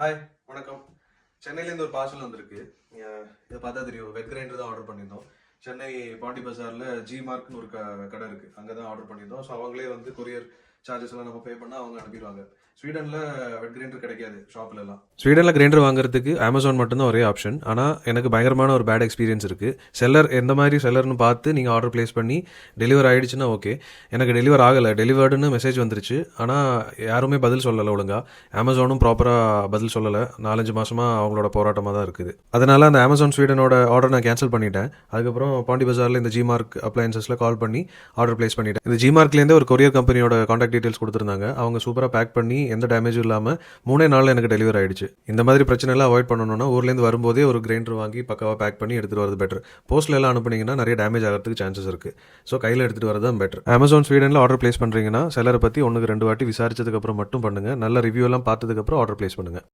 Hi, வணக்கம். சென்னையிலேருந்து ஒரு பார்சல் வந்திருக்கு. இதை பார்த்தா தெரியும், வெட் கிரைண்டர் தான் ஆர்டர் பண்ணியிருந்தோம். சென்னை பாண்டி பஜாரில் ஜி மார்க்னு ஒரு கடை இருக்குது, அங்கே தான் ஆர்டர் பண்ணியிருந்தோம். ஸோ அவங்களே வந்து கொரியர் சார்ஜஸ் எல்லாம் நம்ம பே பண்ணால் அவங்க அனுப்பிடுவாங்க. ஸ்வீடனில் வெட் கிரைண்டர் கிடைக்காது ஷாப்லலாம். ஸ்வீடனில் கிரைண்டர் வாங்குறதுக்கு அமேசான் மட்டும்தான் ஒரே ஆப்ஷன். ஆனால் எனக்கு பயங்கரமான ஒரு பேட் எக்ஸ்பீரியன்ஸ் இருக்குது. செல்லர் எந்த மாதிரி செல்லர்னு பார்த்து நீங்கள் ஆர்டர் ப்ளேஸ் பண்ணி டெலிவர் ஆகிடுச்சுன்னா ஓகே. எனக்கு டெலிவர் ஆகலை, டெலிவர்டுன்னு மெசேஜ் வந்துருச்சு. ஆனால் யாருமே பதில் சொல்லலை ஒழுங்காக. அமேசானும் ப்ராப்பராக பதில் சொல்லலை. 4-5 மாதமாக அவங்களோட போராட்டமாக தான் இருக்குது. அதனால் அந்த அமேசான் ஸ்வீடனோட ஆர்டர் நான் கேன்சல் பண்ணிட்டேன். அதுக்கப்புறம் பாண்டி பஜாரில் இந்த ஜி மார்க் அப்ளையன்சஸில் கால் பண்ணி ஆர்டர் ப்ளேஸ் பண்ணிட்டேன். இந்த ஜி மார்க்லேருந்தே ஒரு கொரியர் கம்பெனியோட காண்டாக்ட் டீட்டெயில்ஸ் கொடுத்துருந்தாங்க. அவங்க சூப்பராக பேக் பண்ணி எந்த டேமேஜும் இல்லாமல் 3 நாளில் எனக்கு டெலிவர் ஆகிடுச்சு. இந்த மாதிரி பிரச்சனைலாம் அவாய்ட் பண்ணணும்னா ஊர்லேருந்து வரும்போதே ஒரு கிரைண்டர் வாங்கி பக்காவாக பேக் பண்ணி எடுத்துகிட்டு வரது பெட்டர். போஸ்ட்ல எல்லாம் அனுப்புனீங்கன்னா நிறைய டேமேஜ் ஆகிறதுக்கு சான்சஸ் இருக்குது. ஸோ கையில் எடுத்துகிட்டு வரது தான் பெட்டர். அமேசான் ஸ்வீடனில் ஆர்டர் ப்ளேஸ் பண்ணுறீங்கன்னா செல்லரை பற்றி 1-2 வாட்டி விசாரிச்சதுக்கப்புறம் மட்டும் பண்ணுங்கள். நல்ல ரிவ்யூ எல்லாம் பார்த்ததுக்கப்புறம் ஆர்டர் ப்ளேஸ் பண்ணுங்கள்.